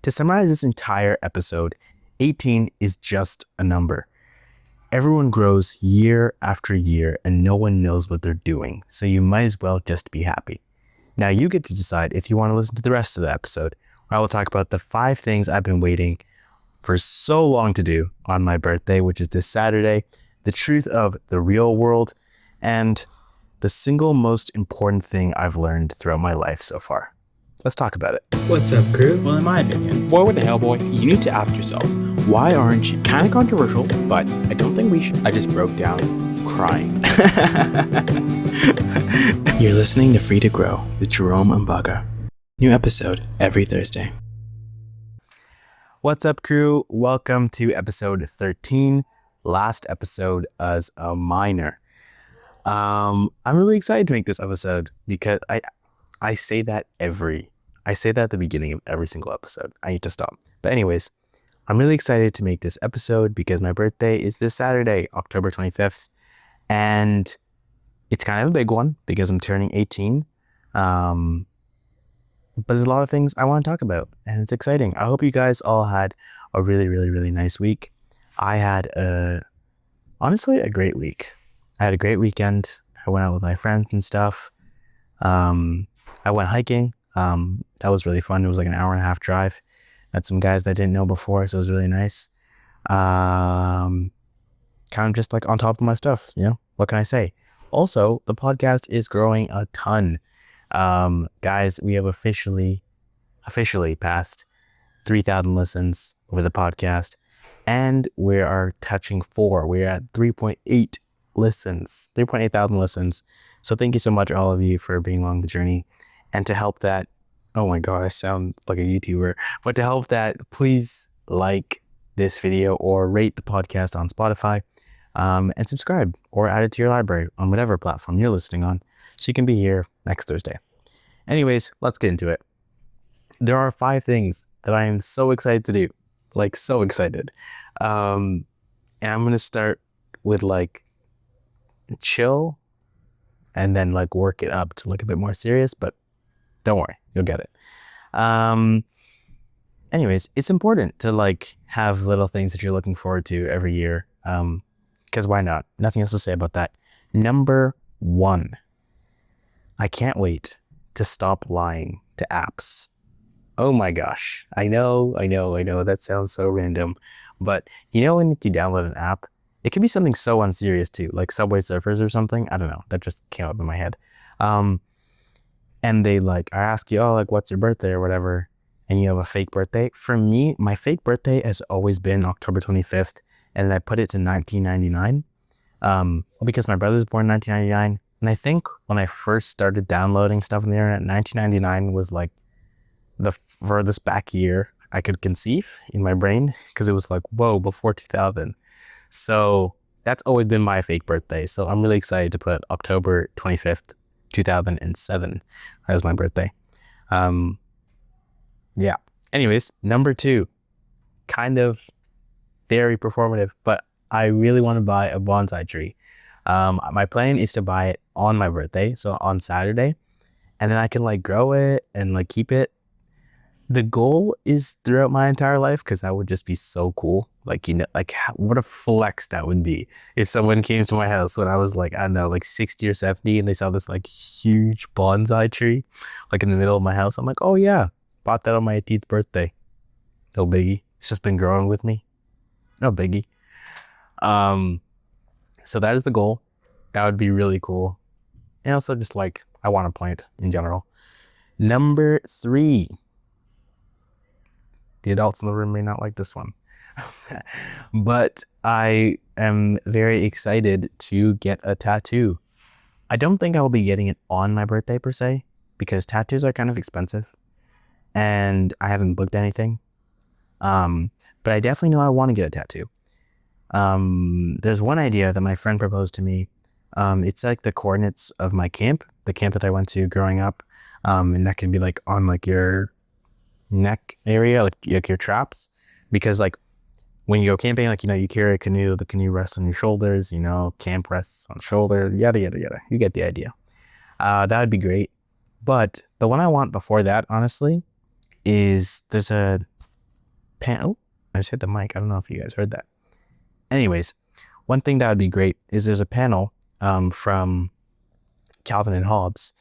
To summarize this entire episode, 18 is just a number. Everyone grows year after year and no one knows what they're doing, so you might as well just be happy. Now you get to decide if you want to listen to the rest of the episode, where I will talk about the 5 things I've been waiting for so long to do on my birthday, which is this Saturday, the truth of the real world, and the single most important thing I've learned throughout my life so far. Let's talk about it. What's up, crew? Well, in my opinion, boy, what the hell, boy, you need to ask yourself, why aren't you? Kind of controversial, but I don't think we should. I just broke down crying. You're listening to Free to Grow with Jerome and Baga. New episode every Thursday. What's up, crew? Welcome to episode 13, last episode as a minor. I'm really excited to make this episode because I say that at the beginning of every single episode. I need to stop. But anyways, I'm really excited to make this episode because my birthday is this Saturday, October 25th. And it's kind of a big one because I'm turning 18. But there's a lot of things I want to talk about and it's exciting. I hope you guys all had a really, really, really nice week. I had honestly a great week. I had a great weekend. I went out with my friends and stuff. I went hiking. That was really fun. It was like an hour and a half drive. Met some guys that I didn't know before, so it was really nice. Kind of just like on top of my stuff, you know? What can I say? Also, the podcast is growing a ton. Guys, we have officially passed 3,000 listens over the podcast, and we are touching 4. We're at 3.8 listens, 3.8,000 listens. So thank you so much, all of you, for being along the journey. And to help that, oh my God, I sound like a YouTuber. But to help that, please like this video or rate the podcast on Spotify, and subscribe or add it to your library on whatever platform you're listening on, so you can be here next Thursday. Anyways, let's get into it. There are 5 things that I am so excited to do, like so excited. And I'm going to start with like chill and then like work it up to look a bit more serious, but don't worry, you'll get it. Anyways, it's important to like have little things that you're looking forward to every year. Because why not? Nothing else to say about that. Number 1, I can't wait to stop lying to apps. Oh my gosh. I know. That sounds so random. But you know when you download an app, it can be something so unserious too, like Subway Surfers or something. I don't know. That just came up in my head. And they like, I ask you, oh, like, what's your birthday or whatever, and you have a fake birthday. For me, my fake birthday has always been October 25th, and I put it to 1999, because my brother was born in 1999, and I think when I first started downloading stuff on the internet, 1999 was like the furthest back year I could conceive in my brain, because it was like, whoa, before 2000. So that's always been my fake birthday. So I'm really excited to put October 25th, 2007 as my birthday. Yeah. Anyways, number 2, kind of very performative, but I really want to buy a bonsai tree. My plan is to buy it on my birthday, so on Saturday, and then I can like grow it and like keep it. The goal is throughout my entire life, because that would just be so cool. Like, you know, like what a flex that would be if someone came to my house when I was like, I don't know, like 60 or 70, and they saw this like huge bonsai tree like in the middle of my house. I'm like, oh yeah, bought that on my 18th birthday. No biggie. It's just been growing with me. No biggie. So that is the goal. That would be really cool. And also just like, I want a plant in general. Number 3. The adults in the room may not like this one. But I am very excited to get a tattoo. I don't think I will be getting it on my birthday per se, because tattoos are kind of expensive and I haven't booked anything. But I definitely know I want to get a tattoo. There's one idea that my friend proposed to me. It's like the coordinates of my camp, the camp that I went to growing up. And that can be like on like your neck area, like your traps, because like when you go camping, like, you know, you carry a canoe, the canoe rests on your shoulders, you know, camp rests on shoulder, yada yada yada. You get the idea. That would be great. But the one I want before that, honestly, is there's a panel. I just hit the mic. I don't know if you guys heard that. Anyways, one thing that would be great is there's a panel from Calvin and Hobbes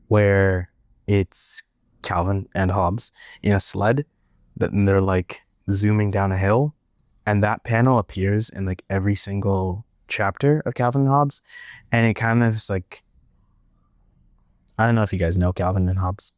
where it's Calvin and Hobbes in a sled that they're like zooming down a hill, and that panel appears in like every single chapter of Calvin and Hobbes, and it kind of is like, I don't know if you guys know Calvin and Hobbes,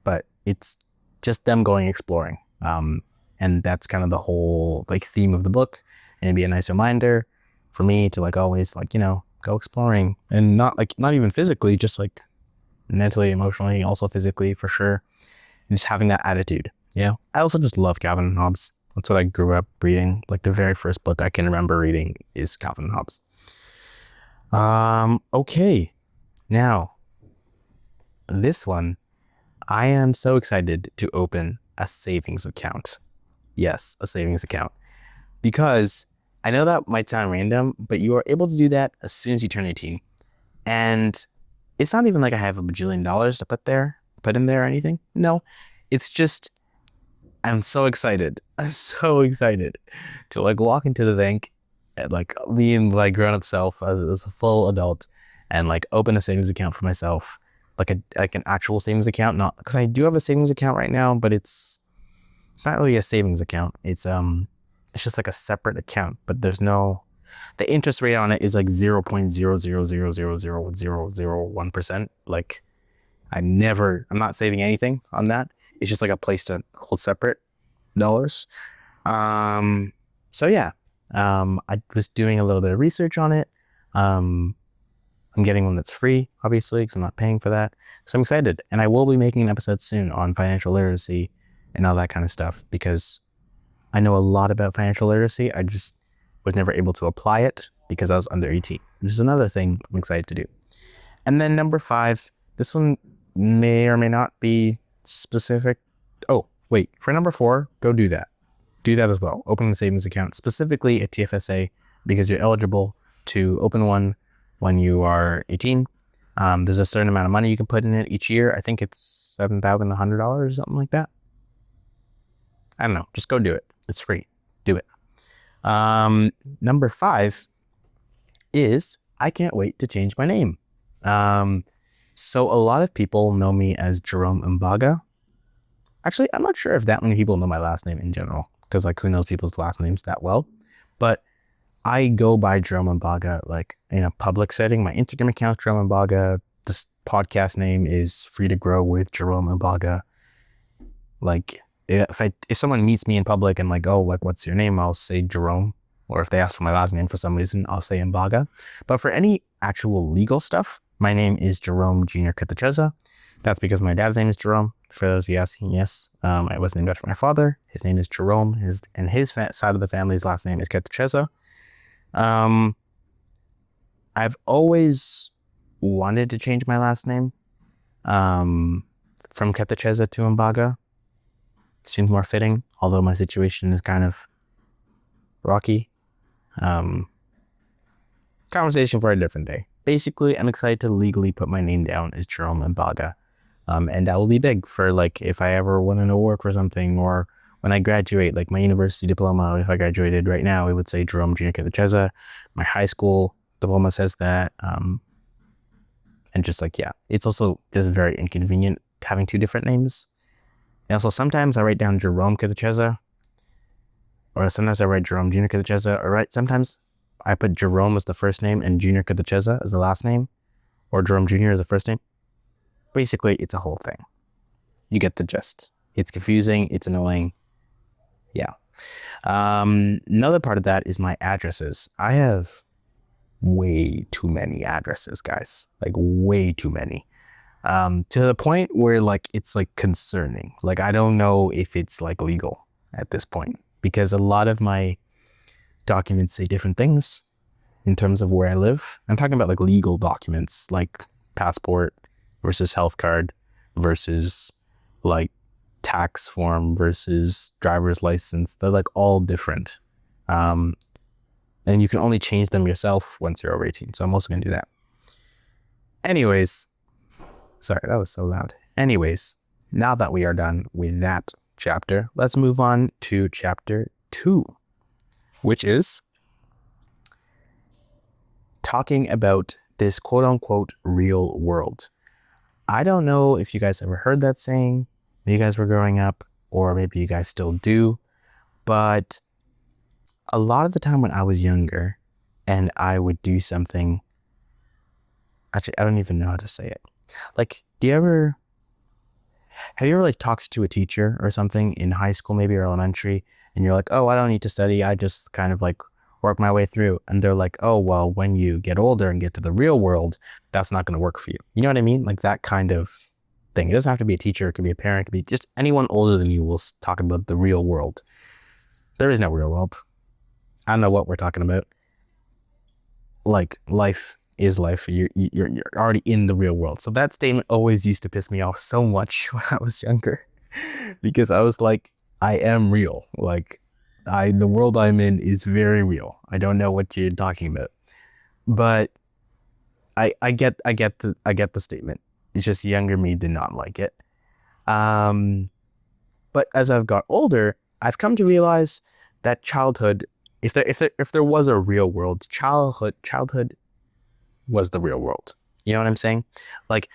but it's just them going exploring, and that's kind of the whole like theme of the book, and it'd be a nice reminder for me to like always like, you know, go exploring, and not even physically, just like mentally, emotionally, also physically for sure, and just having that attitude. Yeah, I also just love Calvin and Hobbes. That's what I grew up reading. Like the very first book I can remember reading is Calvin and Hobbes. Okay, now this one, I am so excited to open a savings account. Yes, a savings account, because I know that might sound random, but you are able to do that as soon as you turn 18, and it's not even like I have a bajillion dollars to put in there or anything. No, it's just I'm so excited. I'm so excited to like walk into the bank at like being like grown up self as a full adult and like open a savings account for myself, like an actual savings account. Not because I do have a savings account right now, but it's not really a savings account. It's just like a separate account, but there's no, the interest rate on it is like 0.000000001%. Like I'm not saving anything on that. It's just like a place to hold separate dollars. So yeah, I was doing a little bit of research on it. I'm getting one that's free, obviously, because I'm not paying for that. So I'm excited, and I will be making an episode soon on financial literacy and all that kind of stuff, because I know a lot about financial literacy. I just was never able to apply it because I was under 18, which is another thing I'm excited to do. And then number 5, this one may or may not be specific. Oh, wait, for number 4, go do that. Do that as well. Open a savings account, specifically a TFSA, because you're eligible to open one when you are 18. There's a certain amount of money you can put in it each year. I think it's $7,100 or something like that. I don't know. Just go do it. It's free. Do it. Number 5 is I can't wait to change my name. So a lot of people know me as Jerome Mbaga. Actually, I'm not sure if that many people know my last name in general, because like who knows people's last names that well. But I go by Jerome Mbaga like in a public setting. My Instagram account, Jerome Mbaga. This podcast name is Free to Grow with Jerome Mbaga. Like if someone meets me in public and like, oh, like what's your name? I'll say Jerome. Or if they ask for my last name for some reason, I'll say Mbaga. But for any actual legal stuff, my name is Jerome Jr. Kitacheza. That's because my dad's name is Jerome. For those of you asking, yes, I was named after my father. His name is Jerome. His side of the family's last name is Kitacheza. I've always wanted to change my last name from Kitacheza to Mbaga. Seems more fitting, although my situation is kind of rocky. Conversation for a different day. Basically, I'm excited to legally put my name down as Jerome Mbaga. And that will be big for like if I ever want to work for something, or when I graduate, like my university diploma, if I graduated right now, it would say Jerome Jr. Kitacheza. My high school diploma says that. And just like, yeah, it's also just very inconvenient having 2 different names. And also sometimes I write down Jerome Kitacheza, or sometimes I write Jerome Jr. Kitacheza, or sometimes I put Jerome as the first name and Jr. Kitacheza as the last name, or Jerome Jr. as the first name. Basically, it's a whole thing. You get the gist. It's confusing. It's annoying. Yeah. Another part of that is my addresses. I have way too many addresses, guys. Like way too many. To the point where like it's like concerning. Like I don't know if it's like legal at this point, because a lot of my documents say different things in terms of where I live. I'm talking about like legal documents, like passport versus health card versus like tax form versus driver's license. They're like all different. And you can only change them yourself once you're over 18. So I'm also going to do that. Anyways, sorry, that was so loud. Anyways, now that we are done with that chapter, let's move on to chapter 2, which is talking about this quote unquote real world. I don't know if you guys ever heard that saying when you guys were growing up, or maybe you guys still do, but a lot of the time when I was younger and I would do something, actually, I don't even know how to say it. Like, have you ever like talked to a teacher or something in high school, maybe, or elementary, and you're like, oh, I don't need to study. I just kind of like work my way through. And they're like, oh, well, when you get older and get to the real world, that's not going to work for you. You know what I mean? Like that kind of thing. It doesn't have to be a teacher. It could be a parent. It could be just anyone older than you will talk about the real world. There is no real world. I don't know what we're talking about. Like life is life. You're already in the real world. So that statement always used to piss me off so much when I was younger, because I was like, I am real. Like the world I'm in is very real. I don't know what you're talking about, but I get the statement. It's just younger me did not like it. But as I've got older, I've come to realize that childhood, if there was a real world, childhood was the real world. You know what I'm saying? Like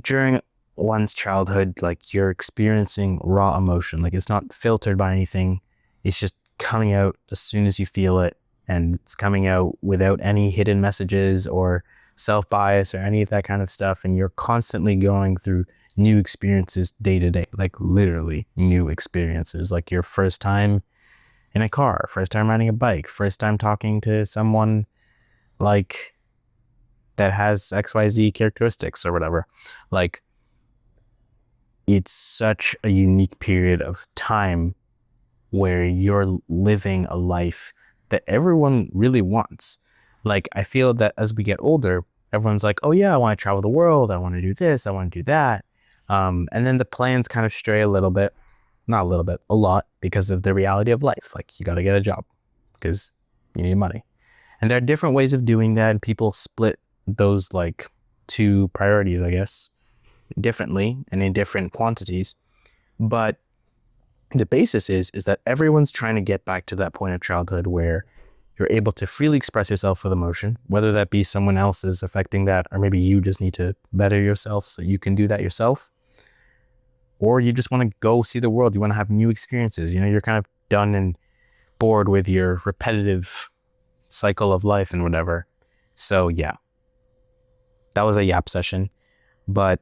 during one's childhood, like you're experiencing raw emotion. Like it's not filtered by anything. It's just coming out as soon as you feel it, and it's coming out without any hidden messages or self-bias or any of that kind of stuff. And you're constantly going through new experiences day to day, like literally new experiences, like your first time in a car, first time riding a bike, first time talking to someone like that has XYZ characteristics or whatever. Like it's such a unique period of time where you're living a life that everyone really wants. Like I feel that as we get older, everyone's like, oh yeah, I want to travel the world. I want to do this. I want to do that. And then the plans kind of stray a little bit, not a little bit, a lot, because of the reality of life. Like you got to get a job because you need money. And there are different ways of doing that. And people split those like two priorities, I guess, differently and in different quantities. But the basis is that everyone's trying to get back to that point of childhood where you're able to freely express yourself with emotion, whether that be someone else is affecting that, or maybe you just need to better yourself so you can do that yourself. Or you just want to go see the world. You want to have new experiences. You know, you're kind of done and bored with your repetitive cycle of life and whatever. So yeah, that was a yap session, but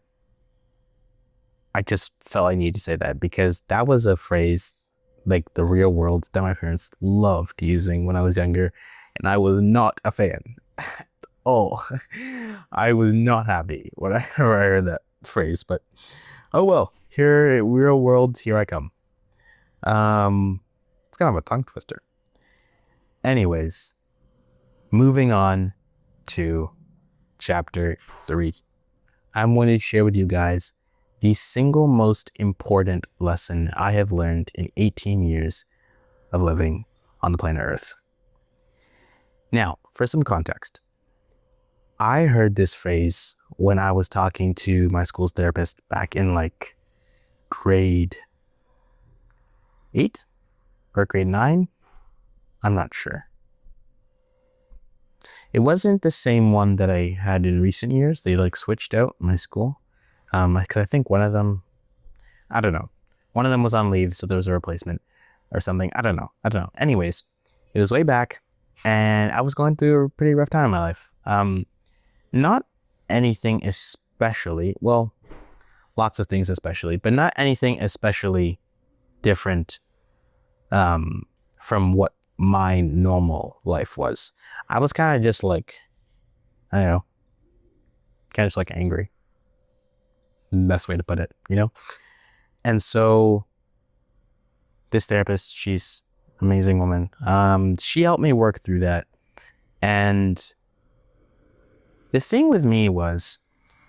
I just felt I needed to say that because that was a phrase, like the real world, that my parents loved using when I was younger, and I was not a fan at all. I was not happy when I heard that phrase, but oh well, here, real world, here I come. It's kind of a tongue twister. Anyways, moving on to chapter 3. I'm going to share with you guys the single most important lesson I have learned in 18 years of living on the planet Earth. Now, for some context, I heard this phrase when I was talking to my school's therapist back in like grade 8 or grade 9. I'm not sure. It wasn't the same one that I had in recent years. They like switched out my school. Because I think one of them, I don't know. One of them was on leave, so there was a replacement or something. I don't know. Anyways, it was way back, and I was going through a pretty rough time in my life. Not anything especially, well, lots of things especially, but not anything especially different from what my normal life was. I was kind of just like, I don't know, kind of just like angry. Best way to put it, you know? And so this therapist, she's an amazing woman. She helped me work through that. And the thing with me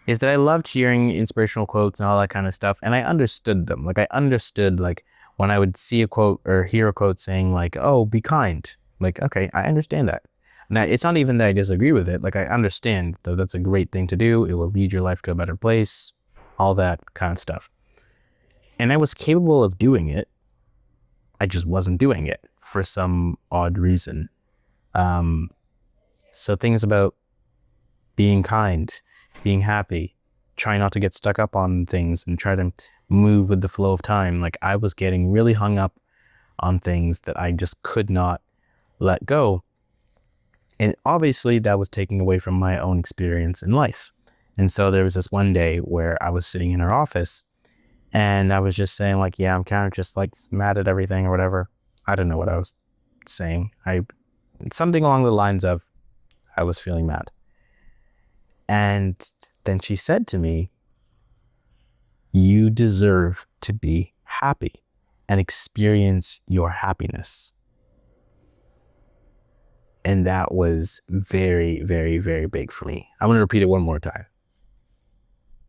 is that I loved hearing inspirational quotes and all that kind of stuff. And I understood them. Like I understood like when I would see a quote or hear a quote saying like, oh, be kind. Like, okay, I understand that. Now, it's not even that I disagree with it. Like I understand that that's a great thing to do. It will lead your life to a better place, all that kind of stuff. And I was capable of doing it. I just wasn't doing it for some odd reason. So things about being kind, being happy, try not to get stuck up on things and try to move with the flow of time. Like I was getting really hung up on things that I just could not let go. And obviously that was taking away from my own experience in life. And so there was this one day where I was sitting in her office and I was just saying like, yeah, I'm kind of just like mad at everything or whatever. I don't know what I was saying. Something along the lines of I was feeling mad. And then she said to me, you deserve to be happy and experience your happiness. And that was very, very, very big for me. I'm going to repeat it one more time.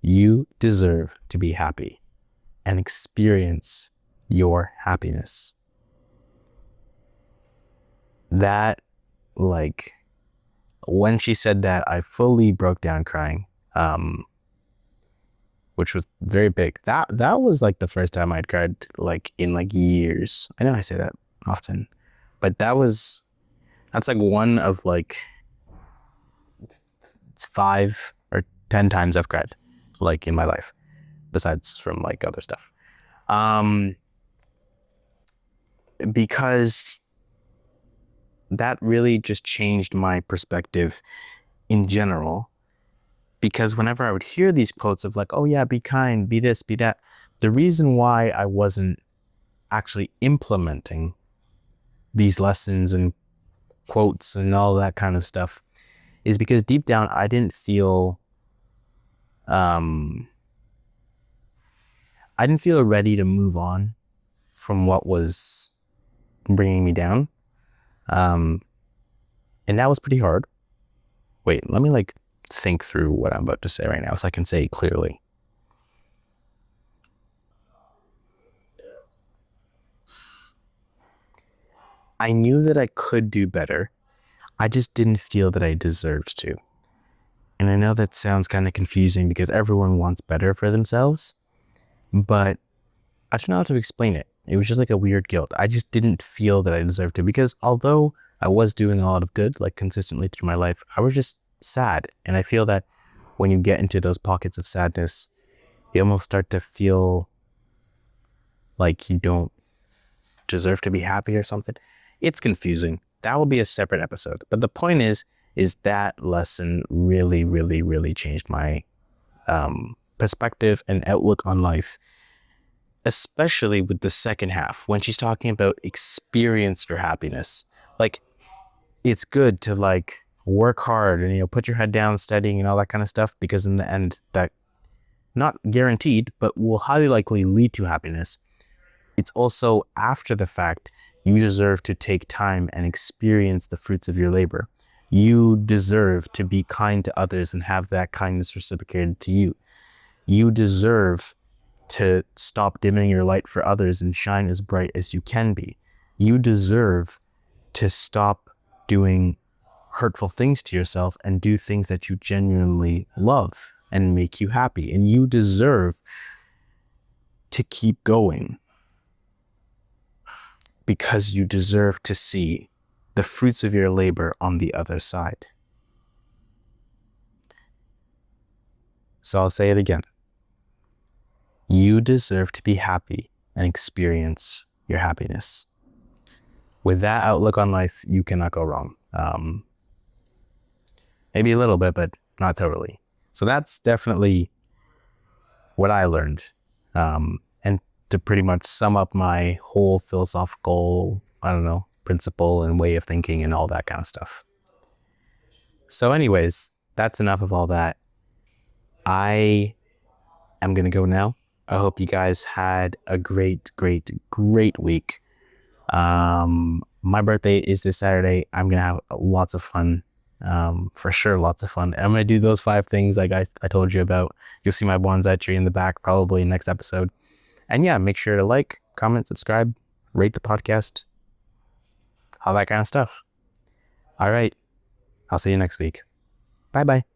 You deserve to be happy and experience your happiness. That, like, when she said that, I fully broke down crying, which was very big. That was like the first time I'd cried like in like years. I know I say that often, but that's like one of like 5 or 10 times I've cried like in my life, besides from like other stuff. Because that really just changed my perspective in general. Because whenever I would hear these quotes of like, oh yeah, be kind, be this, be that, the reason why I wasn't actually implementing these lessons and quotes and all that kind of stuff is because deep down I didn't feel ready to move on from what was bringing me down. And that was pretty hard. Wait, let me like think through what I'm about to say right now so I can say it clearly. I knew that I could do better. I just didn't feel that I deserved to. And I know that sounds kind of confusing because everyone wants better for themselves, but I don't know how to explain it. It was just like a weird guilt. I just didn't feel that I deserved to, because although I was doing a lot of good, like consistently through my life, I was just sad. And I feel that when you get into those pockets of sadness, you almost start to feel like you don't deserve to be happy or something. It's confusing. That will be a separate episode. But the point is that lesson really, really, really changed my perspective and outlook on life, especially with the second half when she's talking about experience your happiness. Like, it's good to like work hard and, put your head down studying and all that kind of stuff, because in the end, that not guaranteed, but will highly likely lead to happiness. It's also after the fact, you deserve to take time and experience the fruits of your labor. You deserve to be kind to others and have that kindness reciprocated to you. You deserve to stop dimming your light for others and shine as bright as you can be. You deserve to stop doing hurtful things to yourself and do things that you genuinely love and make you happy. And you deserve to keep going, because you deserve to see the fruits of your labor on the other side. So I'll say it again. You deserve to be happy and experience your happiness. With that outlook on life, you cannot go wrong. Maybe a little bit, but not totally. So that's definitely what I learned. And to pretty much sum up my whole philosophical, principle and way of thinking and all that kind of stuff. So anyways, that's enough of all that. I am going to go now. I hope you guys had a great, great, great week. My birthday is this Saturday. I'm going to have lots of fun. For sure, lots of fun. I'm going to do those 5 things like I told you about. You'll see my bonsai tree in the back probably next episode. And yeah, make sure to like, comment, subscribe, rate the podcast, all that kind of stuff. All right. I'll see you next week. Bye-bye.